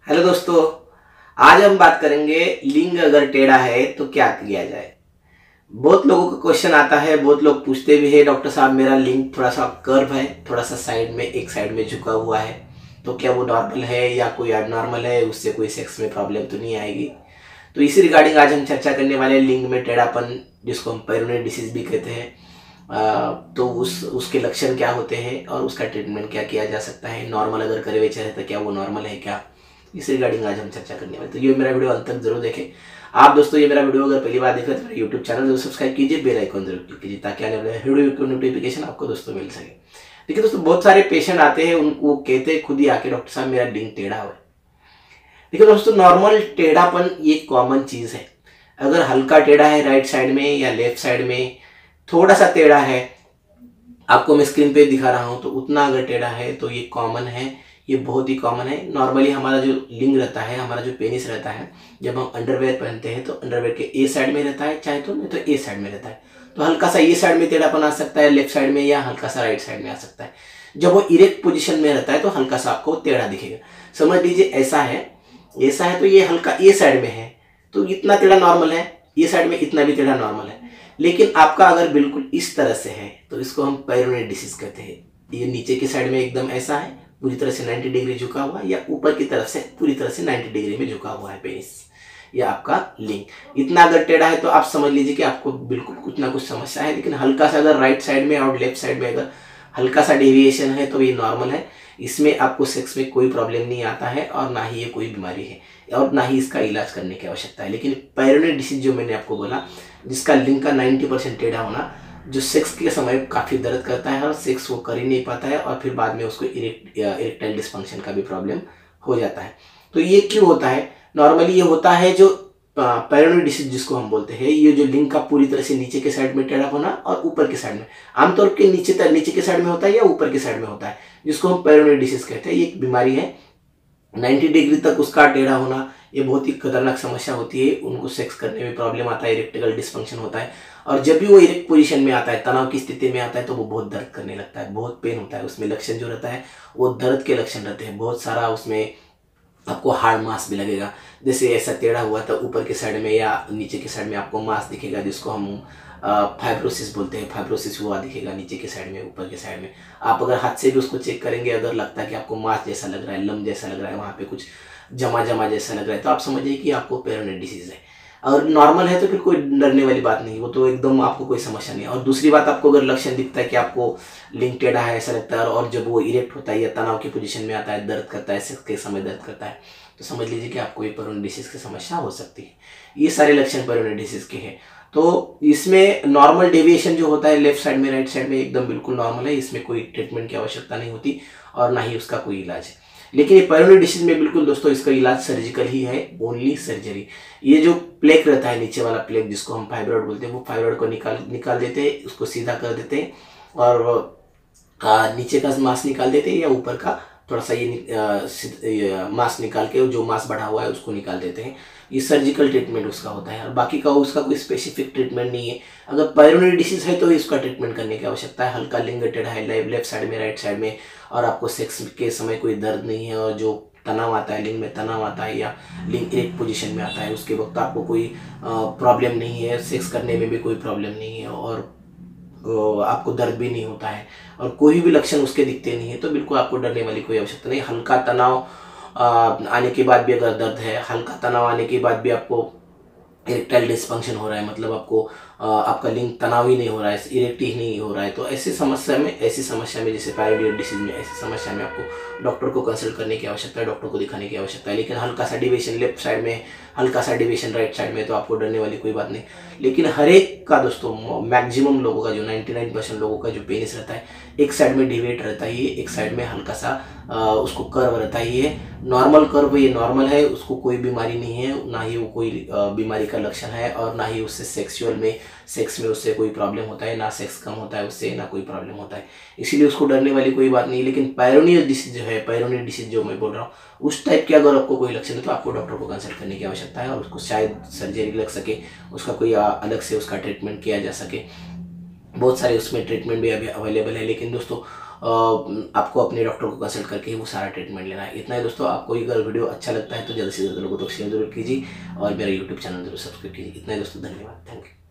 Hello दोस्तों, आज हम बात करेंगे लिंग अगर टेढ़ा है तो क्या किया जाए। बहुत लोगों का क्वेश्चन आता है, बहुत लोग पूछते भी है डॉक्टर साहब मेरा लिंग थोड़ा सा कर्व है, थोड़ा सा साइड में एक साइड में झुका हुआ है, तो क्या वो नॉर्मल है या कोई एबनॉर्मल है, उससे कोई सेक्स में प्रॉब्लम तो नहीं आएगी। तो इसी रिगार्डिंग आज हम चर्चा करने वाले हैं लिंग में टेढ़ापन, जिसको हम पेरोनिड डिसीज भी कहते हैं। तो उसके लक्षण क्या होते हैं और उसका ट्रीटमेंट क्या किया जा सकता है। नॉर्मल अगर कर्वेचर है तो क्या वो नॉर्मल है क्या, इस रिगार्डिंग आज हम चर्चा करने वाले। तो ये मेरा वीडियो अंत तक जरूर देखें। आप दोस्तों ये मेरा वीडियो अगर पहली बार देख रहे हैं तो मेरा यूट्यूब चैनल जरूर सब्सक्राइब कीजिए, बेल आइकन जरूर क्लिक कीजिए ताकि आने वाले वीडियो की नोटिफिकेशन आपको दोस्तों मिल सके। देखिए दोस्तों, बहुत सारे पेशेंट आते हैं, उनको कहते हैं खुद ही आके डॉक्टर साहब मेरा लिंग टेढ़ा हुआ है। देखिए दोस्तों, नॉर्मल टेढ़ापन ये कॉमन चीज है। अगर हल्का टेढ़ा है राइट साइड में या लेफ्ट साइड में, थोड़ा सा टेढ़ा है, आपको मैं स्क्रीन पे दिखा रहा हूं तो उतना अगर टेढ़ा है तो ये कॉमन है, ये बहुत ही कॉमन है। नॉर्मली हमारा जो लिंग रहता है, हमारा जो पेनिस रहता है, जब हम अंडरवेयर पहनते हैं तो अंडरवेयर के ए साइड में रहता है, चाहे तो नहीं तो ए साइड में रहता है। तो हल्का सा ये साइड में टेढ़ापन आ सकता है लेफ्ट साइड में, या हल्का सा राइट साइड में आ सकता है। जब वो इरेक्ट पोजिशन में रहता है तो हल्का सा आपको टेढ़ा दिखेगा। समझ लीजिए ऐसा है, ऐसा है तो ये हल्का ए साइड में है तो इतना टेढ़ा नॉर्मल है, ये साइड में इतना भी टेढ़ा नॉर्मल है। लेकिन आपका अगर बिल्कुल इस तरह से है तो इसको हम पेरोनिड डिसीज कहते हैं। ये नीचे की साइड में एकदम ऐसा है, पूरी तरह से 90 डिग्री झुका हुआ, या ऊपर की तरफ से पूरी तरह से 90 डिग्री में झुका हुआ है पेनिस या आपका लिंग। इतना अगर टेढ़ा है तो आप समझ लीजिए कि आपको बिल्कुल कुछ ना कुछ समस्या है। लेकिन हल्का सा अगर राइट साइड में और लेफ्ट साइड में अगर हल्का सा डेविएशन है तो ये नॉर्मल है। इसमें आपको सेक्स में कोई प्रॉब्लम नहीं आता है और ना ही ये कोई बीमारी है और ना ही इसका इलाज करने की आवश्यकता है। लेकिन पेरोनिड डिसीज जो मैंने आपको बोला, जिसका लिंग का 90% टेढ़ा होना, जो सेक्स के समय काफ़ी दर्द करता है और सेक्स वो कर ही नहीं पाता है और फिर बाद में उसको इरेक्टाइल डिस्फंक्शन का भी प्रॉब्लम हो जाता है। तो ये क्यों होता है? नॉर्मली ये होता है जो पेरोनिड डिसीज जिसको हम बोलते हैं, ये जो लिंग का पूरी तरह से नीचे के साइड में टेढ़ा होना और ऊपर के साइड में, आमतौर पे नीचे के साइड में होता है या ऊपर के साइड में होता है, जिसको हम पेरोनिड डिसीज कहते हैं। ये एक बीमारी है। 90 डिग्री तक उसका टेढ़ा होना ये बहुत ही खतरनाक समस्या होती है। उनको सेक्स करने में प्रॉब्लम आता है, इरेक्टिकल डिस्फंक्शन होता है, और जब भी वो इरेक्ट पोजीशन में आता है, तनाव की स्थिति में आता है, तो वो बहुत दर्द करने लगता है, बहुत पेन होता है। उसमें लक्षण जो रहता है वो दर्द के लक्षण रहते हैं बहुत सारा। उसमें आपको हार्ड मास भी लगेगा, जैसे ऐसा टेढ़ा हुआ तो ऊपर के साइड में या नीचे के साइड में आपको मास दिखेगा, जिसको हम फाइब्रोसिस बोलते हैं। फाइब्रोसिस हुआ दिखेगा नीचे के साइड में, ऊपर के साइड में। आप अगर हाथ से भी उसको चेक करेंगे, अगर लगता है कि आपको मास जैसा लग रहा है, लम जैसा लग रहा है, वहाँ पे कुछ जमा जमा जैसा लग रहा है, तो आप समझिए कि आपको पेरोनिड डिसीज है। और नॉर्मल है तो फिर कोई डरने वाली बात नहीं, वो तो एकदम आपको कोई समस्या नहीं है। और दूसरी बात, आपको अगर लक्षण दिखता है कि आपको लिंग टेढ़ा है ऐसा लगता है, और जब वो इरेक्ट होता है या तनाव की पोजीशन में आता है, दर्द करता है, सेक्स के समय दर्द करता है, तो समझ लीजिए कि आपको ये पेरोनिड डिसीज की समस्या हो सकती है। ये सारे लक्षण पेरोनिड डिसीज के हैं। तो इसमें नॉर्मल डेविएशन जो होता है लेफ्ट साइड में राइट साइड में एकदम बिल्कुल नॉर्मल है, इसमें कोई ट्रीटमेंट की आवश्यकता नहीं होती और ना ही उसका कोई इलाज है। लेकिन ये पेरोनिड डिसीज में बिल्कुल दोस्तों इसका इलाज सर्जिकल ही है, ओनली सर्जरी। ये जो प्लेक रहता है नीचे वाला प्लेक, जिसको हम फाइब्रॉइड बोलते हैं, वो फाइब्रॉइड को निकाल देते हैं, उसको सीधा कर देते हैं और नीचे का मांस निकाल देते हैं, या ऊपर का थोड़ा सा ये मांस निकाल के जो मांस बढ़ा हुआ है उसको निकाल देते हैं। ये सर्जिकल ट्रीटमेंट उसका होता है और बाकी का उसका कोई स्पेसिफिक ट्रीटमेंट नहीं है। अगर पेरोनिड डिसीज है तो इसका ट्रीटमेंट करने की आवश्यकता है। हल्का लिंग टेढ़ा है लेफ्ट साइड में राइट साइड में, और आपको सेक्स के समय कोई दर्द नहीं है, और जो तनाव आता है, लिंग में तनाव आता है या लिंग इरेक्ट पोजीशन में आता है, उसके वक्त आपको कोई प्रॉब्लम नहीं है, सेक्स करने में भी कोई प्रॉब्लम नहीं है, और आपको दर्द भी नहीं होता है, और कोई भी लक्षण उसके दिखते नहीं है, तो बिल्कुल आपको डरने वाली कोई आवश्यकता नहीं। हल्का तनाव आने के बाद भी अगर दर्द है, हल्का तनाव आने के बाद भी आपको इरेक्टाइल डिस्फंक्शन हो रहा है, मतलब आपको आपका लिंग तनाव ही नहीं हो रहा है, इरेक्ट ही नहीं हो रहा है, तो ऐसी समस्या में जैसे पेरोनिड डिसीज में, ऐसी समस्या में आपको डॉक्टर को कंसल्ट करने की आवश्यकता है, डॉक्टर को दिखाने की आवश्यकता है। लेकिन हल्का सा डिविएशन लेफ्ट साइड में, हल्का सा डिविएशन राइट साइड में, तो आपको डरने वाली कोई बात नहीं। लेकिन हर एक का दोस्तों, मैक्सिमम लोगों का, जो 99% लोगों का जो पेनिस रहता है, एक साइड में डिवेट रहता है, ये एक साइड में हल्का सा उसको कर्व रहता है। ये नॉर्मल कर्व, ये नॉर्मल है, उसको कोई बीमारी नहीं है, ना ही वो कोई बीमारी का लक्षण है, और ना ही उससे सेक्स में उससे कोई प्रॉब्लम होता है, ना सेक्स कम होता है उससे, ना कोई प्रॉब्लम होता है, इसीलिए उसको डरने वाली कोई बात नहीं। लेकिन पेरोनिड डिसीज जो है, पेरोनिड डिसीज जो मैं बोल रहा हूँ, उस टाइप के अगर आपको कोई लक्षण है तो आपको डॉक्टर को कंसल्ट करने की आवश्यकता है, और उसको शायद सर्जरी लग सके, उसका कोई अलग से उसका ट्रीटमेंट किया जा सके। बहुत सारे उसमें ट्रीटमेंट भी अभी अवेलेबल है। लेकिन दोस्तों आपको अपने डॉक्टर को कंसल्ट करके ही वो सारा ट्रीटमेंट लेना है। इतना ही दोस्तों, आपको अगर वीडियो अच्छा लगता है तो जल्द से जल्द लोगों तक शेयर जरूर कीजिए और मेरा यूट्यूब चैनल जरूर सब्सक्राइब कीजिए। इतना ही दोस्तों, धन्यवाद, थैंक यू।